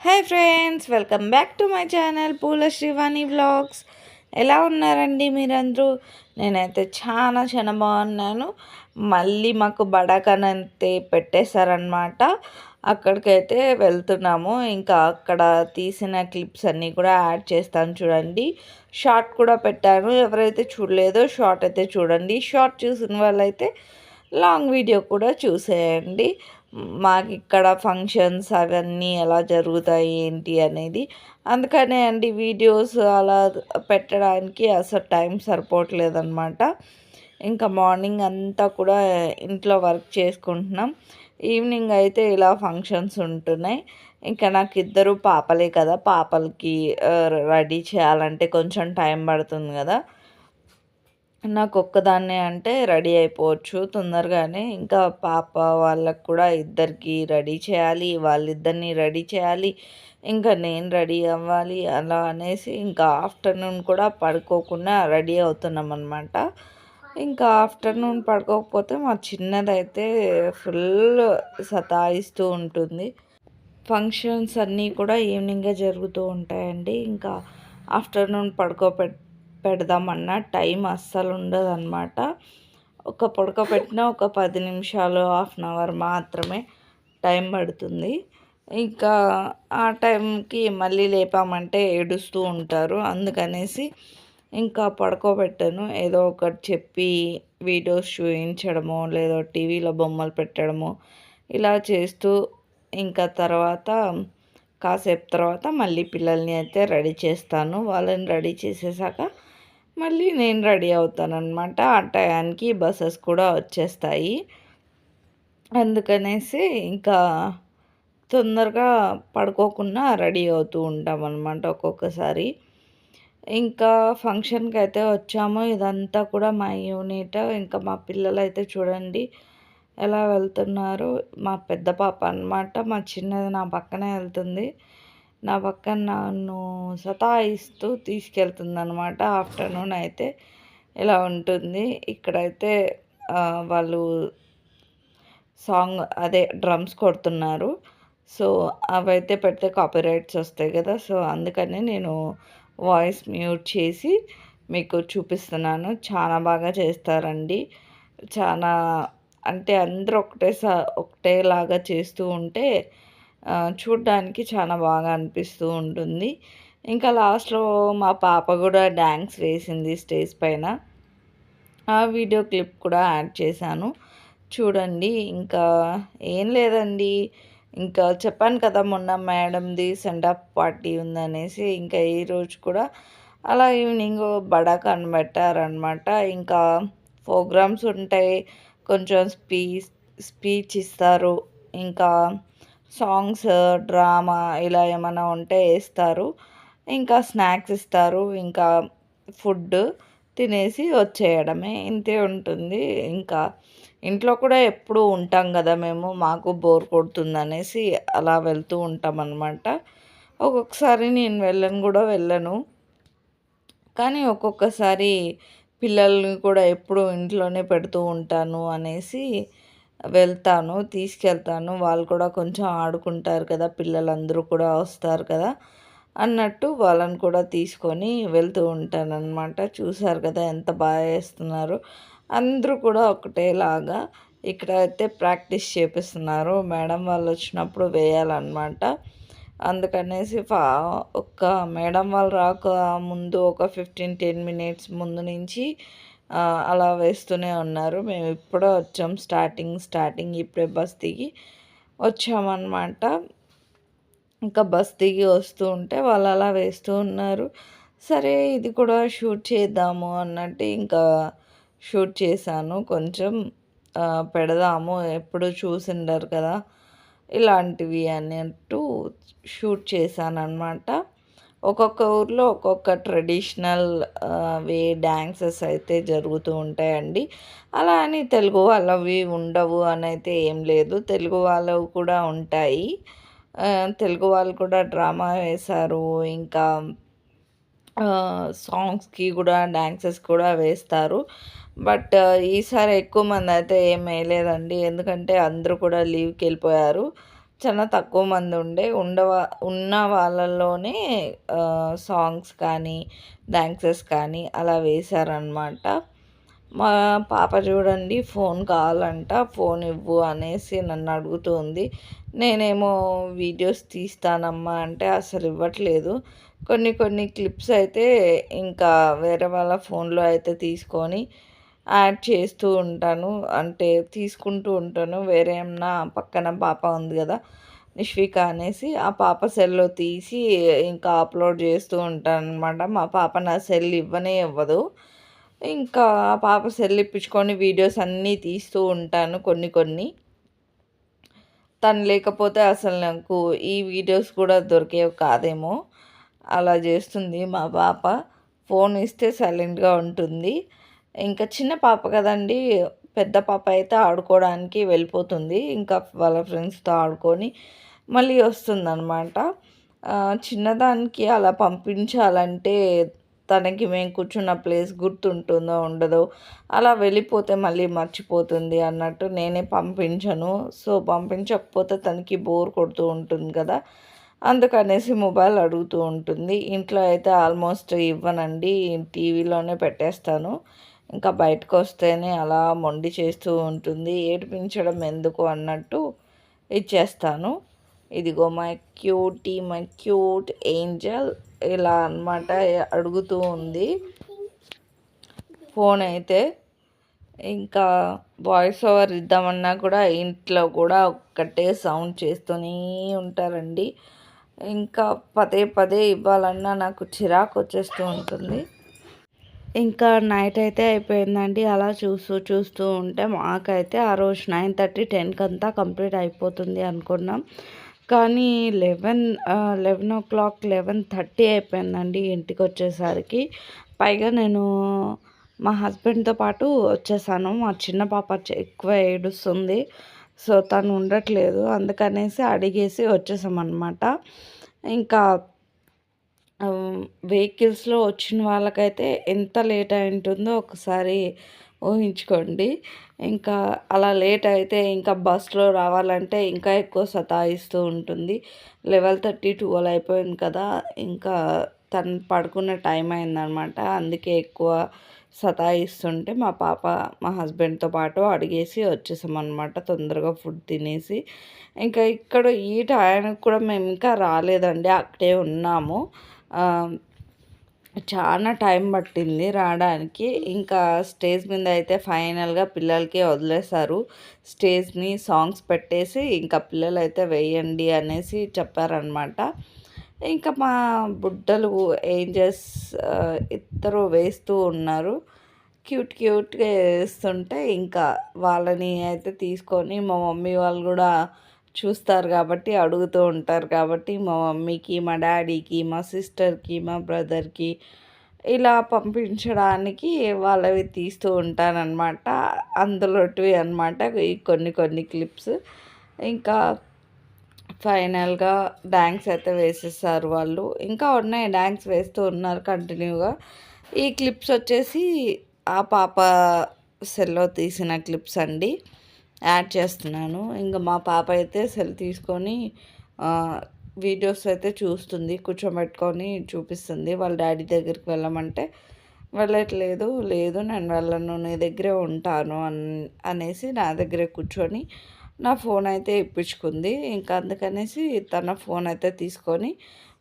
Hi friends, welcome back to my channel పూల Srivani vlogs. ఎలా ఉన్నారండి మీరందరూ? నేనైతే చాలా బాగున్నాను. మళ్ళీ మాకు బడాకనంతే పెట్టేశారనమాట. అక్కడికైతే వెళ్తున్నాము. ఇంకా అక్కడ తీసిన క్లిప్స్ అన్నీ కూడా యాడ్ చేస్తాను చూడండి. షార్ట్ కూడా పెట్టాను. ఎవరైతే చూడలేదో షార్ట్ అయితే చూడండి. షార్ట్ చూసిన వాళ్ళైతే లాంగ్ వీడియో కూడా చూసేయండి. మాకు ఇక్కడ ఫంక్షన్స్ అవన్నీ ఎలా జరుగుతాయి ఏంటి అనేది, అందుకనే అండి వీడియోస్ అలా పెట్టడానికి అసలు టైం సరిపోవట్లేదన్నమాట. ఇంకా మార్నింగ్ అంతా కూడా ఇంట్లో వర్క్ చేసుకుంటున్నాం. ఈవినింగ్ అయితే ఇలా ఫంక్షన్స్ ఉంటున్నాయి. ఇంకా నాకు ఇద్దరు పాపలే కదా, పాపలకి రెడీ చేయాలంటే కొంచెం టైం పడుతుంది కదా. నాకు ఒక్కదాన్నే అంటే రెడీ అయిపోవచ్చు తొందరగానే. ఇంకా పాప వాళ్ళకి కూడా ఇద్దరికి రెడీ చేయాలి, వాళ్ళిద్దరిని రెడీ చేయాలి, ఇంకా నేను రెడీ అవ్వాలి. అలా అనేసి ఇంకా ఆఫ్టర్నూన్ కూడా పడుకోకుండా రెడీ అవుతున్నాం అనమాట. ఇంకా ఆఫ్టర్నూన్ పడుకోకపోతే మా చిన్నదైతే ఫుల్ సతాయిస్తూ ఉంటుంది. ఫంక్షన్స్ అన్నీ కూడా ఈవినింగే జరుగుతూ ఉంటాయండి. ఇంకా ఆఫ్టర్నూన్ పెడదామన్నా టైం అస్సలు ఉండదన్నమాట. పడుకోబెట్టిన ఒక 10 నిమిషాలు, హాఫ్ అన్ అవర్ మాత్రమే టైం పడుతుంది. ఇంకా ఆ టైంకి మళ్ళీ లేపామంటే ఏడుస్తూ ఉంటారు. అందుకనేసి ఇంకా పడుకోబెట్టాను. ఏదో ఒకటి చెప్పి వీడియోస్ చూపించడమో, లేదా టీవీలో బొమ్మలు పెట్టడమో ఇలా చేస్తూ ఇంకా తర్వాత కాసేపు తర్వాత మళ్ళీ పిల్లల్ని అయితే రెడీ చేస్తాను. వాళ్ళని రెడీ చేసేసాక మళ్ళీ నేను రెడీ అవుతానన్నమాట. ఆ టయానికి బస్సెస్ కూడా వచ్చేస్తాయి. అందుకనేసి ఇంకా తొందరగా పడుకోకుండా రెడీ అవుతూ ఉంటామన్నమాట ఒక్కొక్కసారి. ఇంకా ఫంక్షన్కి అయితే వచ్చాము. ఇదంతా కూడా మా యూనిట్. ఇంకా మా పిల్లలైతే చూడండి ఎలా వెళ్తున్నారు. మా పెద్ద పాప అన్నమాట, మా చిన్నది నా పక్కనే వెళ్తుంది. నా పక్కన నన్ను సతాయిస్తూ తీసుకెళ్తుందనమాట. ఆఫ్టర్నూన్ అయితే ఇలా ఉంటుంది. ఇక్కడైతే వాళ్ళు సాంగ్ అదే డ్రమ్స్ కొడుతున్నారు. సో అవైతే పెడితే కాపీరైట్స్ వస్తాయి కదా. సో అందుకని నేను వాయిస్ మ్యూట్ చేసి మీకు చూపిస్తున్నాను. చాలా బాగా చేస్తారండి. చాలా అంటే అందరూ ఒకటేలాగా చేస్తూ ఉంటే చూడ్డానికి చాలా బాగా అనిపిస్తూ ఉంటుంది. ఇంకా లాస్ట్లో మా పాప కూడా డ్యాన్స్ వేసింది స్టేజ్ పైన. ఆ వీడియో క్లిప్ కూడా యాడ్ చేశాను చూడండి. ఇంకా ఏం లేదండి, ఇంకా చెప్పాను కదా మొన్న మేడంది సెండ్ ఆఫ్ పార్టీ ఉందనేసి. ఇంకా ఈరోజు కూడా అలా ఈవినింగ్ బడా కనబెట్టారనమాట. ఇంకా ప్రోగ్రామ్స్ ఉంటాయి, కొంచెం స్పీచ్ ఇస్తారు, ఇంకా సాంగ్స్, డ్రామా ఇలా ఏమైనా ఉంటే వేస్తారు, ఇంకా స్నాక్స్ ఇస్తారు, ఇంకా ఫుడ్ తినేసి వచ్చేయడమే. ఇంతే ఉంటుంది. ఇంకా ఇంట్లో కూడా ఎప్పుడూ ఉంటాం కదా మేము, మాకు బోర్ కొడుతుందనేసి అలా వెళ్తూ ఉంటామన్నమాట. ఒక్కొక్కసారి నేను వెళ్ళను, కానీ ఒక్కొక్కసారి పిల్లల్ని కూడా ఎప్పుడూ ఇంట్లోనే పెడుతూ ఉంటాను అనేసి వెళ్తాను, తీసుకెళ్తాను. వాళ్ళు కూడా కొంచెం ఆడుకుంటారు కదా, పిల్లలందరూ కూడా వస్తారు కదా అన్నట్టు వాళ్ళని కూడా తీసుకొని వెళ్తూ ఉంటానన్నమాట. చూసారు కదా ఎంత బాగా చేస్తున్నారు. అందరూ కూడా ఒకటేలాగా ఇక్కడ అయితే ప్రాక్టీస్ చేపిస్తున్నారు. మేడం వాళ్ళు వచ్చినప్పుడు వేయాలన్నమాట. అందుకనేసి ఒక మేడం వాళ్ళు రాక ముందు ఒక 10 మినిట్స్ ముందు నుంచి అలా వేస్తూనే ఉన్నారు. మేము ఇప్పుడే వచ్చాం, స్టార్టింగ్ ఇప్పుడే బస్ దిగి వచ్చామన్నమాట. ఇంకా బస్ దిగి వస్తూ ఉంటే వాళ్ళు అలా వేస్తూ ఉన్నారు. సరే ఇది కూడా షూట్ చేద్దాము అన్నట్టు ఇంకా షూట్ చేశాను. కొంచెం పెడదాము, ఎప్పుడు చూసిండరు కదా ఇలాంటివి అన్నట్టు షూట్ చేశానన్నమాట. ఒక్కొక్క ఊర్లో ఒక్కొక్క ట్రెడిషనల్ వే డ్యాన్సెస్ అయితే జరుగుతూ ఉంటాయండి. అలా అని తెలుగు వాళ్ళవి ఉండవు అని అయితే ఏం లేదు, తెలుగు వాళ్ళవి కూడా ఉంటాయి. తెలుగు వాళ్ళు కూడా డ్రామా వేశారు, ఇంకా సాంగ్స్కి కూడా డాన్సెస్ కూడా వేస్తారు. బట్ ఈసారి ఎక్కువ మంది అయితే ఏం వేయలేదండి, ఎందుకంటే అందరూ కూడా లీవ్కి వెళ్ళిపోయారు. చాలా తక్కువ మంది ఉన్న వాళ్ళలోనే సాంగ్స్ కానీ, డాన్సెస్ కానీ అలా వేశారనమాట. మా పాప చూడండి ఫోన్ కావాలంట, ఫోన్ ఇవ్వు అనేసి నన్ను అడుగుతుంది. నేనేమో వీడియోస్ తీస్తానమ్మా అంటే అసలు ఇవ్వట్లేదు. కొన్ని కొన్ని క్లిప్స్ అయితే ఇంకా వేరే వాళ్ళ ఫోన్లో అయితే తీసుకొని యాడ్ చేస్తూ ఉంటాను. అంటే తీసుకుంటూ ఉంటాను. వేరే ఏమన్నా పక్కన పాప ఉంది కదా నిష్విక అనేసి, ఆ పాప సెల్‌లో తీసి ఇంకా అప్‌లోడ్ చేస్తూ ఉంటాననమాట. మా పాప నా సెల్ ఇవ్వనే ఇవ్వదు. ఇంకా ఆ పాప సెల్ ఇప్పించుకొని వీడియోస్ అన్నీ తీస్తూ ఉంటాను కొన్ని కొన్ని. తను లేకపోతే అసలు నాకు ఈ వీడియోస్ కూడా దొరికేవి కాదేమో! అలా చేస్తుంది మా పాప. ఫోన్ ఇస్తే సైలెంట్‌గా ఉంటుంది. ఇంకా చిన్న పాప కదండీ! పెద్ద పాప అయితే ఆడుకోవడానికి వెళ్ళిపోతుంది. ఇంకా వాళ్ళ ఫ్రెండ్స్‌తో ఆడుకొని మళ్ళీ వస్తుందనమాట. చిన్నదానికి అలా పంపించాలంటే తనకి మేము కూర్చున్న ప్లేస్ గుర్తుంటుందో ఉండదో, అలా వెళ్ళిపోతే మళ్ళీ మర్చిపోతుంది అన్నట్టు నేనే పంపించను. సో, పంపించకపోతే తనకి బోర్ కొడుతూ ఉంటుంది కదా! అందుకనేసి మొబైల్ అడుగుతూ ఉంటుంది. ఇంట్లో అయితే ఆల్మోస్ట్ ఇవ్వనండి. టీవీలోనే పెట్టేస్తాను. ఇంకా బయటకొస్తేనే అలా మొండి చేస్తూ ఉంటుంది. ఏడిపించడం ఎందుకు అన్నట్టు ఇచ్చేస్తాను. ఇదిగో మై క్యూట్ ఏంజెల్ ఇలా అనమాట అడుగుతూ ఉంది. ఫోన్ అయితే ఇంకా వాయిస్ ఓవర్ ఇద్దామన్నా కూడా ఇంట్లో కూడా ఒక్కటే సౌండ్ చేస్తూనే ఉంటారండి. ఇంకా పదే పదే ఇవ్వాలన్నా నాకు చిరాకు వచ్చేస్తూ ఉంటుంది. ఇంకా నైట్ అయితే అయిపోయిందండి. అలా చూస్తూ చూస్తూ ఉంటే మాకైతే ఆ రోజు 9:30, 10కి అంతా కంప్లీట్ అయిపోతుంది అనుకున్నాం. కానీ 11:30 అయిపోయిందండి ఇంటికొచ్చేసరికి. పైగా నేను మా హస్బెండ్‌తో పాటు వచ్చేసాను. మా చిన్న పాప ఎక్కువ ఏడుస్తుంది. సో, తను ఉండట్లేదు. అందుకనేసి అడిగేసి వచ్చేసామనమాట. ఇంకా వెహికల్స్‌లో వచ్చిన వాళ్ళకైతే ఎంత లేట్ అయి ఉంటుందో ఒకసారి ఊహించుకోండి. ఇంకా అలా లేట్ అయితే ఇంకా బస్‌లో రావాలంటే ఇంకా ఎక్కువ సతాయిస్తూ ఉంటుంది. 11:30, 12 అయిపోయింది కదా! ఇంకా తను పడుకునే టైం అయిందనమాట. అందుకే ఎక్కువ సతాయిస్తుంటే మా హస్బెండ్‌తో పాటు అడిగేసి వచ్చేసామనమాట. తొందరగా ఫుడ్ తినేసి. ఇంకా ఇక్కడ ఈ టయానికి కూడా మేము ఇంకా రాలేదండి. అక్కడే ఉన్నాము. చాలా టైం పట్టింది రావడానికి. ఇంకా స్టేజ్ మీద అయితే ఫైనల్‌గా పిల్లలకి వదిలేశారు. స్టేజ్‌ని సాంగ్స్ పెట్టేసి ఇంకా పిల్లలైతే వేయండి అనేసి చెప్పారనమాట. ఇంకా మా బుడ్డలు ఏంజెస్ ఇద్దరు వేస్తూ ఉన్నారు. క్యూట్‌గా ఏస్తుంటే ఇంకా వాళ్ళని అయితే తీసుకొని మా మమ్మీ వాళ్ళు గూడా చూస్తారు కాబట్టి, అడుగుతూ ఉంటారు కాబట్టి, మా మమ్మీకి, మా డ్యాడీకి, మా సిస్టర్‌కి, మా బ్రదర్‌కి ఇలా పంపించడానికి వాళ్ళవి తీస్తూ ఉంటాననమాట. అందులోటివి అనమాట ఈ కొన్ని క్లిప్స్. ఇంకా ఫైనల్‌గా డాన్స్ అయితే వేసేసారు వాళ్ళు. ఇంకా ఉన్నాయి డాన్స్ వేస్తూ ఉన్నారు కంటిన్యూగా. ఈ క్లిప్స్ వచ్చేసి ఆ పాప సెల్‌లో తీసిన క్లిప్స్ అండి. యాడ్ చేస్తున్నాను. ఇంక మా పాప అయితే సెల్ తీసుకొని వీడియోస్ అయితే చూస్తుంది. కూర్చోబెట్టుకొని చూపిస్తుంది. వాళ్ళ డ్యాడీ దగ్గరికి వెళ్ళమంటే వెళ్ళట్లేదు. లేదు నేను వెళ్ళను, నీ దగ్గరే ఉంటాను అనేసి నా దగ్గరే కూర్చొని నా ఫోన్ అయితే ఇప్పించుకుంది. ఇంకా అందుకనేసి తన ఫోన్ అయితే తీసుకొని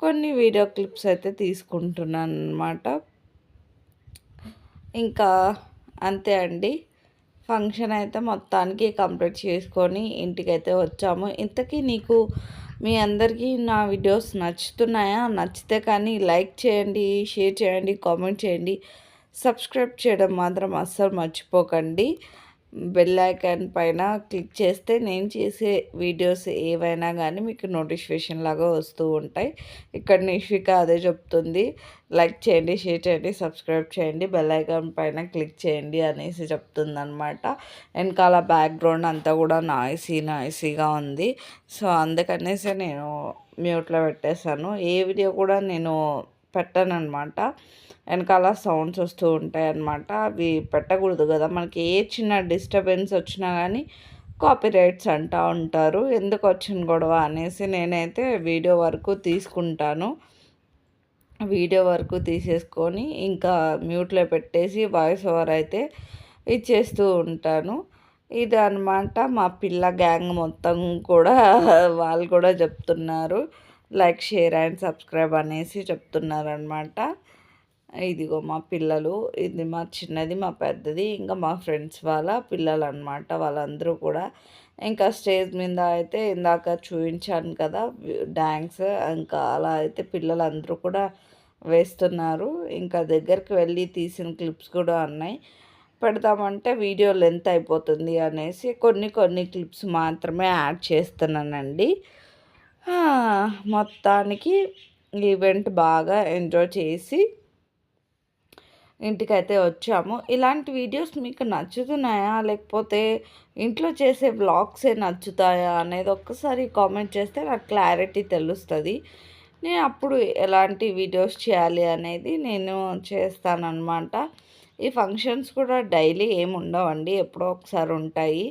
కొన్ని వీడియో క్లిప్స్ అయితే తీసుకుంటున్నాను అనమాట. ఇంకా అంతే అండి. ఫంక్షన్ అయితే మొత్తానికి కంప్లీట్ చేసుకొని ఇంటికైతే వచ్చాము. ఇంతకీ మీ అందరికీ నా వీడియోస్ నచ్చుతున్నాయా? నచ్చితే కానీ లైక్ చేయండి, షేర్ చేయండి, కామెంట్ చేయండి. సబ్స్క్రైబ్ చేయడం మాత్రం అస్సలు మర్చిపోకండి. బెల్ ఐకాన్ పైన క్లిక్ చేస్తే నేను చేసే వీడియోస్ ఏవైనా కానీ మీకు నోటిఫికేషన్ లాగా వస్తూ ఉంటాయి. ఇక్కడ నిషిక అదే చెప్తుంది. లైక్ చేయండి, షేర్ చేయండి, సబ్స్క్రైబ్ చేయండి, బెల్ ఐకాన్ పైన క్లిక్ చేయండి అనేసి చెప్తుందనమాట. వెనకాల బ్యాక్గ్రౌండ్ అంతా కూడా నాయిసీగా ఉంది. సో, అందుకనేసి నేను మ్యూట్లో పెట్టేశాను. ఏ వీడియో కూడా నేను పెట్టననమాట. వెనకాల సౌండ్స్ వస్తూ ఉంటాయన్నమాట. అవి పెట్టకూడదు కదా! మనకి ఏ చిన్న డిస్టర్బెన్స్ వచ్చినా కానీ కాపీరైట్స్ అంటూ ఉంటారు. ఎందుకు వచ్చిన గొడవ అనేసి నేనైతే వీడియో వరకు తీసుకుంటాను. వీడియో వరకు తీసేసుకొని ఇంకా మ్యూట్లో పెట్టేసి వాయిస్ ఓవర్ అయితే ఇచ్చేస్తూ ఉంటాను. ఇది అనమాట మా పిల్ల గ్యాంగ్ మొత్తం కూడా వాళ్ళు కూడా చెప్తున్నారు. లైక్, షేర్ అండ్ సబ్స్క్రైబ్ అనేసి చెప్తున్నారనమాట. ఇదిగో మా పిల్లలు, ఇది మా చిన్నది, మా పెద్దది, ఇంకా మా ఫ్రెండ్స్ వాళ్ళ పిల్లలు అనమాట. వాళ్ళందరూ కూడా ఇంకా స్టేజ్ మీద అయితే ఇందాక చూపించాను కదా డ్యాన్స్, ఇంకా అలా అయితే పిల్లలందరూ కూడా వేస్తున్నారు. ఇంకా దగ్గరికి వెళ్ళి తీసిన క్లిప్స్ కూడా ఉన్నాయి. పెడదామంటే వీడియో లెంత్ అయిపోతుంది అనేసి కొన్ని కొన్ని క్లిప్స్ మాత్రమే యాడ్ చేస్తున్నానండి. మొత్తానికి ఈవెంట్ బాగా ఎంజాయ్ చేసి ఇంటికైతే వచ్చాము. ఇలాంటి వీడియోస్ మీకు నచ్చుతున్నాయా? లేకపోతే ఇంట్లో చేసే వ్లాగ్సే నచ్చుతాయా అనేది ఒక్కసారి కామెంట్ చేస్తే నాకు క్లారిటీ తెలుస్తుంది. నేను అప్పుడు ఎలాంటి వీడియోస్ చేయాలి అనేది నేను చేస్తానన్నమాట. ఈ ఫంక్షన్స్ కూడా డైలీ ఏమి ఉండవండి, ఎప్పుడో ఒకసారి ఉంటాయి.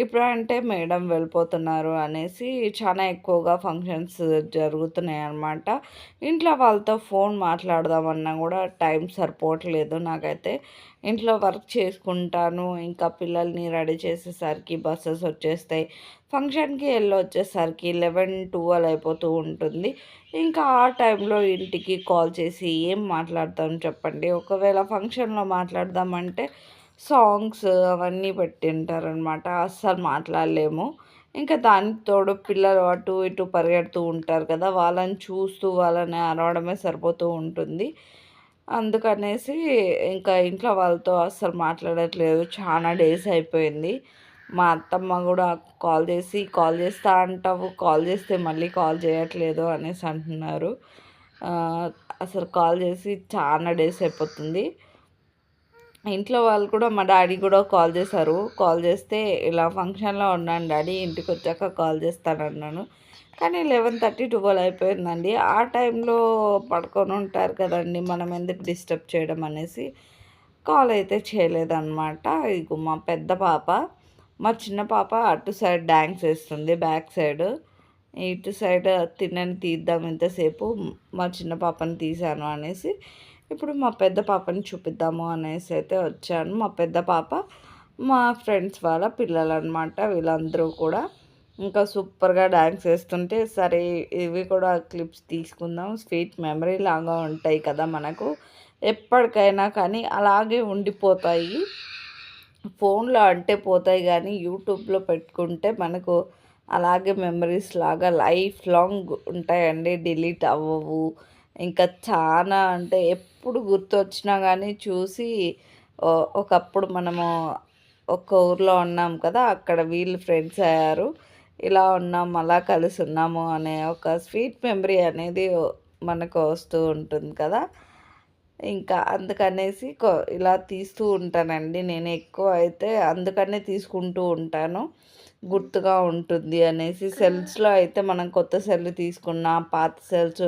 ఇప్పుడంటే మేడం వెళ్ళిపోతున్నారు అనేసి చాలా ఎక్కువగా ఫంక్షన్స్ జరుగుతున్నాయి అన్నమాట. ఇంట్లో వాళ్ళతో ఫోన్ మాట్లాడదామన్నా కూడా టైం సరిపోవట్లేదు నాకైతే. ఇంట్లో వర్క్ చేసుకుంటాను, ఇంకా పిల్లల్ని రెడీ చేసేసరికి బస్సెస్ వచ్చేస్తాయి. ఫంక్షన్కి వెళ్ళి వచ్చేసరికి 11-12 అయిపోతూ ఉంటుంది. ఇంకా ఆ టైంలో ఇంటికి కాల్ చేసి ఏం మాట్లాడతాం చెప్పండి. ఒకవేళ ఫంక్షన్లో మాట్లాడదామంటే సాంగ్స్ అవన్నీ పెట్టింటారనమాట, అస్సలు మాట్లాడలేము. ఇంకా దానికి తోడు పిల్లలు అటు ఇటు పరిగెడుతూ ఉంటారు కదా, వాళ్ళని చూస్తూ వాళ్ళని అరవడమే సరిపోతూ ఉంటుంది. అందుకనేసి ఇంకా ఇంట్లో వాళ్ళతో అస్సలు మాట్లాడట్లేదు, చాలా డేస్ అయిపోయింది. మా అత్తమ్మ కూడా కాల్ చేస్తా అంటావు, కాల్ చేస్తే మళ్ళీ కాల్ చేయట్లేదు అనేసి అంటున్నారు. అసలు కాల్ చేసి చాలా డేస్ అయిపోతుంది. ఇంట్లో వాళ్ళు కూడా, మా డాడీ కూడా కాల్ చేశారు. కాల్ చేస్తే ఇలా ఫంక్షన్లో ఉన్నాను డాడీ, ఇంటికి వచ్చాక కాల్ చేస్తానన్నాను. కానీ 11:30-12 అయిపోయిందండి. ఆ టైంలో పడుకొని ఉంటారు కదండి, మనం ఎందుకు డిస్టర్బ్ చేయడం అనేసి కాల్ అయితే చేయలేదన్నమాట. ఇగో మా పెద్ద పాప, మా చిన్న పాప అటు సైడ్ డ్యాన్స్ వేస్తుంది బ్యాక్ సైడ్. ఇటు సైడ్ తిన్నని తీద్దాం ఇంతసేపు, మా చిన్న పాపని తీశాను అనేసి ఇప్పుడు మా పెద్ద పాపని చూపిద్దాము అనేసి అయితే వచ్చాను. మా పెద్ద పాప మా ఫ్రెండ్స్ వాళ్ళ పిల్లలు అనమాట. వీళ్ళందరూ కూడా ఇంకా సూపర్గా డ్యాన్స్ వేస్తుంటే సరే ఇవి కూడా క్లిప్స్ తీసుకుందాం, స్వీట్ మెమరీ లాగా ఉంటాయి కదా మనకు, ఎప్పటికైనా కానీ అలాగే ఉండిపోతాయి. ఫోన్లో అంటే పోతాయి కానీ యూట్యూబ్లో పెట్టుకుంటే మనకు అలాగే మెమరీస్ లాగా లైఫ్ లాంగ్ ఉంటాయండి, డిలీట్ అవ్వవు. ఇంకా చాలా అంటే ఎప్పుడు గుర్తొచ్చినా కానీ చూసి ఒకప్పుడు మనము ఒక్క ఊర్లో ఉన్నాం కదా, అక్కడ వీళ్ళు ఫ్రెండ్స్ అయ్యారు, ఇలా ఉన్నాం, అలా కలిసి ఉన్నాము అనే ఒక స్వీట్ మెమరీ అనేది మనకు వస్తూ ఉంటుంది కదా. ఇంకా అందుకనేసి ఇలా తీస్తూ ఉంటానండి నేను ఎక్కువ అయితే, అందుకనే తీసుకుంటూ ఉంటాను, గుర్తుగా ఉంటుంది అనేసి. సెల్స్లో అయితే మనం కొత్త సెల్ తీసుకున్న పాత సెల్స్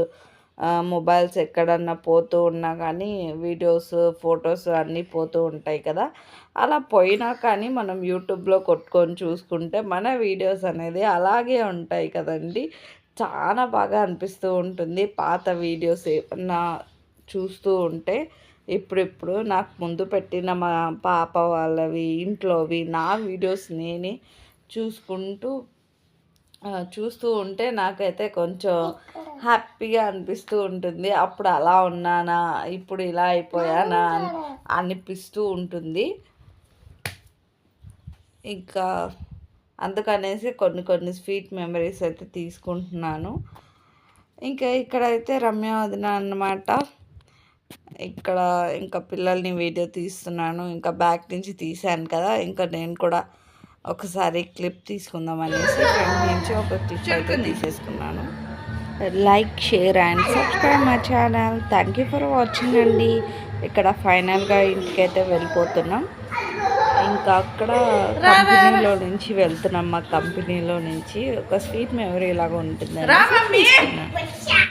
మొబైల్స్ ఎక్కడన్నా పోతూ ఉన్నా కానీ వీడియోస్ ఫొటోస్ అన్నీ పోతూ ఉంటాయి కదా, అలా పోయినా కానీ మనం యూట్యూబ్లో కొట్టుకొని చూసుకుంటే మన వీడియోస్ అనేది అలాగే ఉంటాయి కదండి. చాలా బాగా అనిపిస్తూ ఉంటుంది పాత వీడియోస్ ఏమన్నా చూస్తూ ఉంటే. ఇప్పుడిప్పుడు నాకు ముందు పెట్టిన మా పాప వాళ్ళవి ఇంట్లోవి నా వీడియోస్ నేనే చూసుకుంటూ చూస్తూ ఉంటే నాకైతే కొంచెం హ్యాపీగా అనిపిస్తూ ఉంటుంది. అప్పుడు అలా ఉన్నానా, ఇప్పుడు ఇలా అయిపోయానా అనిపిస్తూ ఉంటుంది. ఇంకా అందుకనేసి కొన్ని కొన్ని స్వీట్ మెమరీస్ అయితే తీసుకుంటున్నాను. ఇంకా ఇక్కడైతే రమ్య వదిన అన్నమాట. ఇక్కడ ఇంకా పిల్లల్ని వీడియో తీస్తున్నాను, ఇంకా బ్యాక్ నుంచి తీశాను కదా, ఇంకా నేను కూడా ఒకసారి క్లిప్ తీసుకుందాం అనేసి ఫ్రంట్ నుంచి ఒక క్లిప్ అయితే తీసేసుకున్నాను. Like, share and subscribe my channel. Thank you for watching అండి. ఇక్కడ ఫైనల్గా ఇంటికైతే వెళ్ళిపోతున్నాం. ఇంకా అక్కడ కంపెనీలో నుంచి వెళ్తున్నాం, మా కంపెనీలో నుంచి ఒక స్వీట్ మెమరీ లాగా ఉంటుంది.